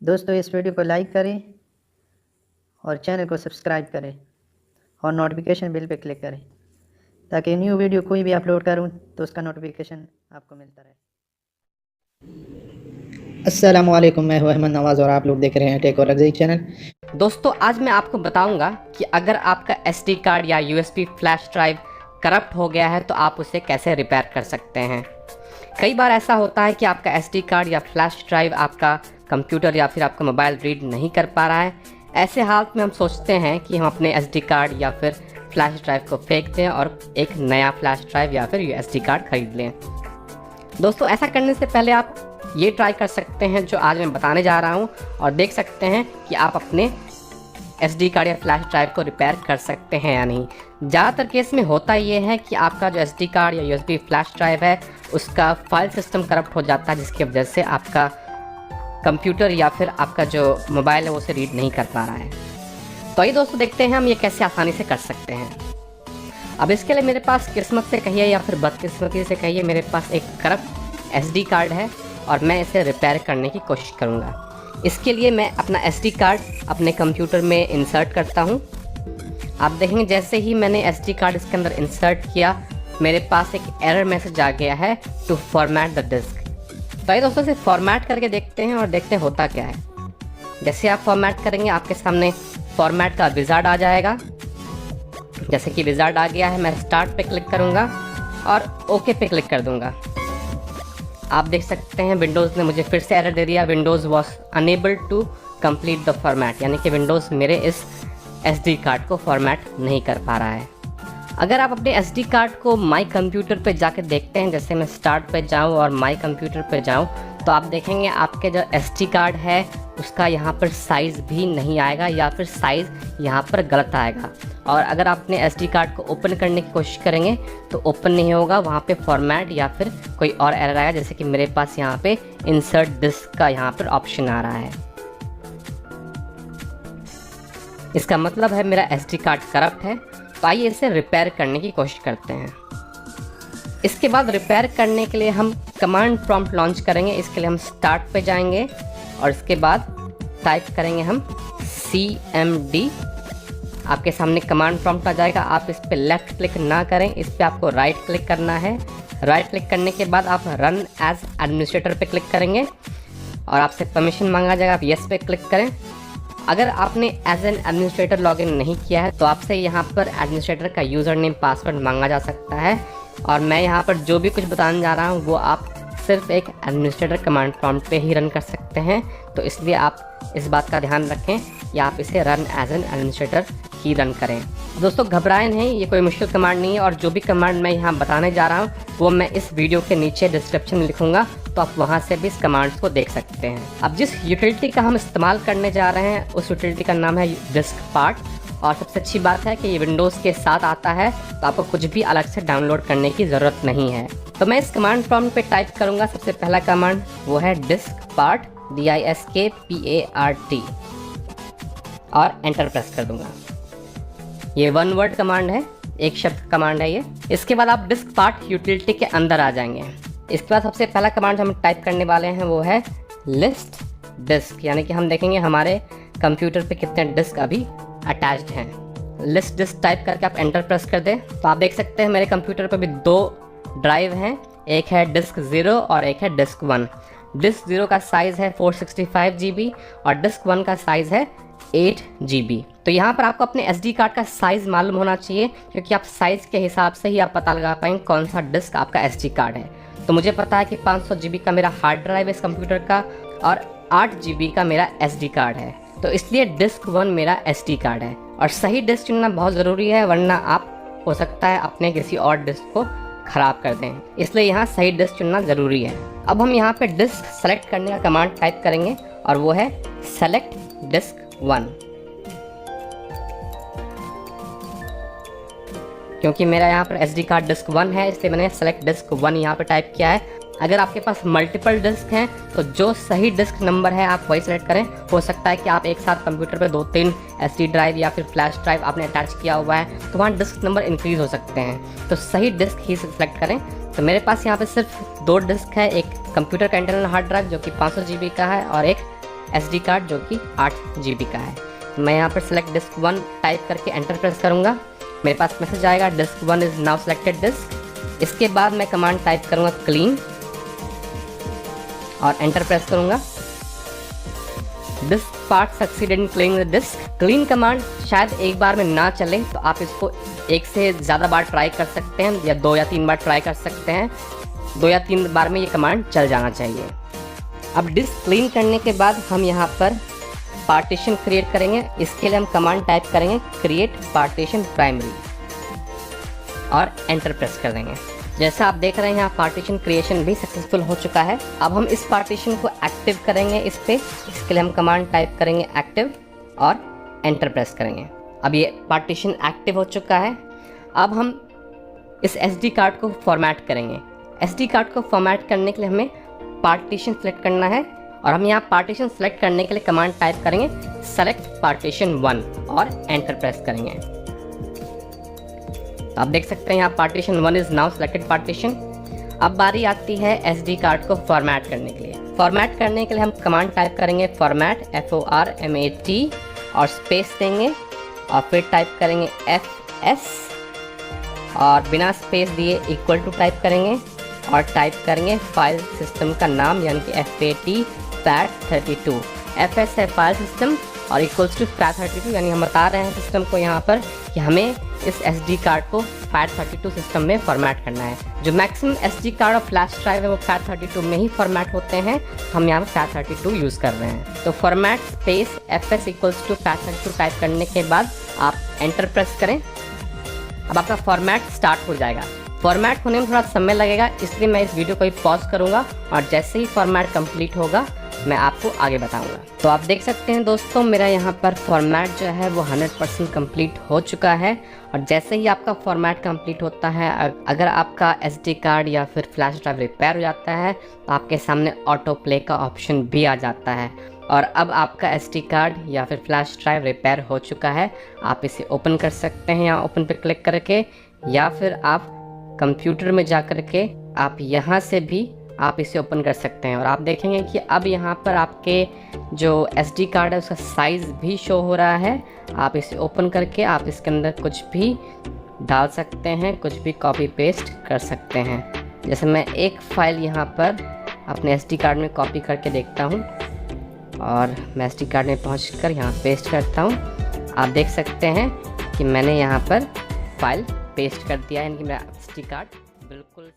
दोस्तों इस वीडियो को लाइक करें और चैनल को सब्सक्राइब करें और नोटिफिकेशन बेल पे क्लिक करें ताकि न्यू वीडियो कोई भी अपलोड करूं तो उसका नोटिफिकेशन आपको मिलता रहे। अस्सलाम वालेकुम, मैं हूं अहमद नवाज़ और आप लोग देख रहे हैं टेक और रज़ीक चैनल। दोस्तों आज मैं आपको बताऊंगा कि अगर आपका SD कार्ड या USB फ्लैश ड्राइव करप्ट हो गया है तो आप उसे कैसे रिपेयर कर सकते हैं। कई बार ऐसा होता है कि आपका SD कार्ड या फ्लैश ड्राइव आपका कंप्यूटर या फिर आपका मोबाइल रीड नहीं कर पा रहा है। ऐसे हालत में हम सोचते हैं कि हम अपने SD कार्ड या फिर फ्लैश ड्राइव को फेंक दें और एक नया फ्लैश ड्राइव या फिर SD कार्ड खरीद लें। दोस्तों ऐसा करने से पहले आप ये ट्राई कर सकते हैं जो आज मैं बताने जा रहा हूँ और देख सकते हैं कि आप अपने SD कार्ड या फ्लैश ड्राइव को रिपेयर कर सकते हैं या नहीं। ज़्यादातर केस में होता ये है कि आपका जो SD कार्ड या USB फ्लैश ड्राइव है उसका फाइल सिस्टम करप्ट हो जाता है, जिसकी वजह से आपका कंप्यूटर या फिर आपका जो मोबाइल है वो उसे रीड नहीं कर पा रहा है। तो आइए दोस्तों देखते हैं हम ये कैसे आसानी से कर सकते हैं। अब इसके लिए मेरे पास किस्मत से कहिए या फिर बदकिस्मती से कहिए, मेरे पास एक करप्ट SD कार्ड है और मैं इसे रिपेयर करने की कोशिश करूँगा। इसके लिए मैं अपना SD कार्ड अपने कंप्यूटर में इंसर्ट करता हूँ। आप देखेंगे जैसे ही मैंने SD कार्ड इसके अंदर इंसर्ट किया मेरे पास एक एरर मैसेज आ गया है टू फॉर्मेट द डिस्क। तो आइए दोस्तों इसे फॉर्मेट करके देखते हैं और देखते हैं होता क्या है। जैसे आप फॉर्मेट करेंगे आपके सामने फॉर्मेट का विजार्ड आ जाएगा। जैसे कि विजार्ड आ गया है मैं स्टार्ट पे क्लिक करूँगा और ओके पे क्लिक कर दूँगा। आप देख सकते हैं विंडोज़ ने मुझे फिर से एरर दे दिया, Windows was unable to complete the format, यानी कि विंडोज़ मेरे इस SD कार्ड को फॉर्मेट नहीं कर पा रहा है। अगर आप अपने SD कार्ड को माई कंप्यूटर पे जाके देखते हैं, जैसे मैं स्टार्ट पे जाऊं और माई कंप्यूटर पे जाऊं तो आप देखेंगे आपके जो SD कार्ड है उसका यहाँ पर साइज़ भी नहीं आएगा या फिर साइज़ यहाँ पर गलत आएगा। और अगर आप अपने SD कार्ड को ओपन करने की कोशिश करेंगे तो ओपन नहीं होगा, वहाँ पे फॉर्मेट या फिर कोई और एरर आएगा, जैसे कि मेरे पास यहाँ पे इंसर्ट डिस्क का यहाँ पर ऑप्शन आ रहा है। इसका मतलब है मेरा SD कार्ड करप्ट है। तो आइए इसे रिपेयर करने की कोशिश करते हैं। इसके बाद रिपेयर करने के लिए हम कमांड प्रॉम्प्ट लॉन्च करेंगे। इसके लिए हम स्टार्ट पे जाएंगे और इसके बाद टाइप करेंगे हम CMD। आपके सामने कमांड प्रॉम्प्ट आ जाएगा। आप इस पे लेफ्ट क्लिक ना करें, इस पे आपको राइट क्लिक करना है। राइट क्लिक करने के बाद आप रन एज एडमिनिस्ट्रेटर पे क्लिक करेंगे और आपसे परमिशन मांगा जाएगा, आप येस पे क्लिक करें। अगर आपने एज एन एडमिनिस्ट्रेटर लॉगिन नहीं किया है तो आपसे यहाँ पर एडमिनिस्ट्रेटर का यूज़र नेम पासवर्ड मांगा जा सकता है। और मैं यहाँ पर जो भी कुछ बताने जा रहा हूँ वो आप सिर्फ एक एडमिनिस्ट्रेटर कमांड प्रॉम्प्ट पे ही रन कर सकते हैं, तो इसलिए आप इस बात का ध्यान रखें कि आप इसे रन एज एन एडमिनिस्ट्रेटर ही रन करें। दोस्तों घबराएं नहीं, ये कोई मुश्किल कमांड नहीं है और जो भी कमांड मैं यहाँ बताने जा रहा हूँ वो मैं इस वीडियो के नीचे डिस्क्रिप्शन में लिखूँगा, तो आप वहाँ से भी इस कमांड्स को देख सकते हैं। अब जिस यूटिलिटी का हम इस्तेमाल करने जा रहे हैं उस यूटिलिटी का नाम है डिस्क पार्ट। और सबसे अच्छी बात है कि ये विंडोज़ के साथ आता है, तो आपको कुछ भी अलग से डाउनलोड करने की ज़रूरत नहीं है। तो मैं इस कमांड प्रॉम्प्ट पे टाइप करूँगा। सबसे पहला कमांड वो है डिस्क पार्ट, DISKPART, और एंटर प्रेस कर दूंगा। ये वन वर्ड कमांड है, एक शब्द कमांड है ये। इसके बाद आप डिस्क पार्ट यूटिलिटी के अंदर आ जाएंगे। इसके बाद सबसे पहला कमांड हम टाइप करने वाले हैं वो है लिस्ट डिस्क, यानी कि हम देखेंगे हमारे कंप्यूटर पे कितने डिस्क अभी अटैच्ड हैं। लिस्ट डिस्क टाइप करके आप एंटर प्रेस कर दें तो आप देख सकते हैं मेरे कंप्यूटर पे भी 2 ड्राइव हैं, एक है डिस्क 0 और एक है डिस्क 1। डिस्क 0 का साइज़ है 465 GB और डिस्क 1 का साइज़ है 8 GB। तो यहाँ पर आपको अपने SD कार्ड का साइज़ मालूम होना चाहिए, क्योंकि आप साइज़ के हिसाब से ही आप पता लगा पाएंगे कौन सा डिस्क आपका SD कार्ड है। तो मुझे पता है कि 500 GB का मेरा हार्ड ड्राइव है इस कंप्यूटर का और 8 GB का मेरा SD कार्ड है, तो इसलिए डिस्क 1 मेरा SD कार्ड है। और सही डिस्क चुनना बहुत ज़रूरी है, वरना आप हो सकता है अपने किसी और डिस्क को ख़राब कर दें, इसलिए यहाँ सही डिस्क चुनना ज़रूरी है। अब हम यहाँ पे डिस्क सेलेक्ट करने का कमांड टाइप करेंगे और वो है सेलेक्ट डिस्क 1। क्योंकि मेरा यहाँ पर SD कार्ड डिस्क 1 है इसलिए मैंने सेलेक्ट डिस्क 1 यहाँ पे टाइप किया है। अगर आपके पास मल्टीपल डिस्क हैं तो जो सही डिस्क नंबर है आप वही सेलेक्ट करें। हो सकता है कि आप एक साथ कंप्यूटर पे 2-3 SD ड्राइव या फिर फ्लैश ड्राइव आपने अटैच किया हुआ है तो वहाँ डिस्क नंबर इंक्रीज़ हो सकते हैं, तो सही डिस्क ही सेलेक्ट करें। तो मेरे पास यहाँ पे सिर्फ 2 डिस्क है, एक कंप्यूटर का इंटरनल हार्ड ड्राइव जो कि 500 GB का है और एक SD कार्ड जो कि 8 GB का है। मैं यहाँ पर सेलेक्ट डिस्क 1 टाइप करके एंटर प्रेस करूँगा। मेरे पास मैसेज आएगा disk 1 is now selected disk. इसके बाद मैं कमांड टाइप करूँगा क्लीन और एंटर प्रेस करूँगा। Diskpart succeeded in cleaning the disk. Clean command शायद एक बार में ना चले तो आप इसको एक से ज़्यादा बार ट्राई कर सकते हैं या 2 या 3 बार ट्राई कर सकते हैं। 2 या 3 बार में ये कमांड चल जाना चाहिए। अब डिस्क क्लीन करने के बाद हम यहाँ पर पार्टीशन क्रिएट करेंगे। इसके लिए हम कमांड टाइप करेंगे क्रिएट पार्टीशन प्राइमरी और एंटर प्रेस कर देंगे। जैसा आप देख रहे हैं यहाँ पार्टीशन क्रिएशन भी सक्सेसफुल हो चुका है। अब हम इस पार्टीशन को एक्टिव करेंगे इस पे। इसके लिए हम कमांड टाइप करेंगे एक्टिव और एंटर प्रेस करेंगे। अब ये पार्टीशन एक्टिव हो चुका है। अब हम इस SD कार्ड को फॉर्मेट करेंगे। SD कार्ड को फॉर्मेट करने के लिए हमें पार्टीशन सेलेक्ट करना है और हम यहाँ पार्टीशन सेलेक्ट करने के लिए कमांड टाइप करेंगे सेलेक्ट पार्टीशन 1 और एंटर प्रेस करेंगे। आप देख सकते हैं यहाँ partition 1 is now selected partition. अब बारी आती है SD कार्ड को फॉर्मेट करने के लिए। फॉर्मेट करने के लिए हम कमांड टाइप करेंगे फॉर्मेट FORMAT और स्पेस देंगे और फिर टाइप करेंगे FS और बिना स्पेस दिए इक्वल टू टाइप करेंगे और टाइप करेंगे फाइल सिस्टम का नाम यानी कि FAT32। FS है फाइल सिस्टम और इक्वल्स टू FAT32 यानी हम बता रहे हैं सिस्टम को यहाँ पर कि हमें इस SD कार्ड को FAT32 सिस्टम में फॉर्मेट करना है। जो मैक्सिमम SD कार्ड और फ्लैश ड्राइव है वो FAT32 में ही फॉर्मेट होते हैं। हम यहाँ पर FAT32 यूज़ कर रहे हैं। तो format space FS equals to FAT32 type करने के बाद आप एंटर प्रेस करें। अब आपका फॉर्मेट स्टार्ट हो जाएगा। फॉर्मेट होने में थोड़ा समय लगेगा, इसलिए मैं इस वीडियो को ही पॉज करूंगा और जैसे ही फॉर्मेट कंप्लीट होगा मैं आपको आगे बताऊंगा। तो आप देख सकते हैं दोस्तों मेरा यहाँ पर फॉर्मेट जो है वो 100% कंप्लीट हो चुका है। और जैसे ही आपका फॉर्मेट कंप्लीट होता है, अगर आपका SD कार्ड या फिर फ्लैश ड्राइव रिपेयर हो जाता है तो आपके सामने ऑटो प्ले का ऑप्शन भी आ जाता है। और अब आपका SD कार्ड या फिर फ्लैश ड्राइव रिपेयर हो चुका है। आप इसे ओपन कर सकते हैं यहाँ ओपन पे क्लिक करके, या फिर आप कंप्यूटर में जा कर के आप यहाँ से भी आप इसे ओपन कर सकते हैं। और आप देखेंगे कि अब यहाँ पर आपके जो SD कार्ड है उसका साइज़ भी शो हो रहा है। आप इसे ओपन करके आप इसके अंदर कुछ भी डाल सकते हैं, कुछ भी कॉपी पेस्ट कर सकते हैं। जैसे मैं एक फ़ाइल यहाँ पर अपने SD कार्ड में कॉपी करके देखता हूँ और मैं SD कार्ड में पहुँच कर यहाँ पेस्ट करता हूँ। आप देख सकते हैं कि मैंने यहाँ पर फाइल पेस्ट कर दिया है, यानी कि मेरा SD कार्ड बिल्कुल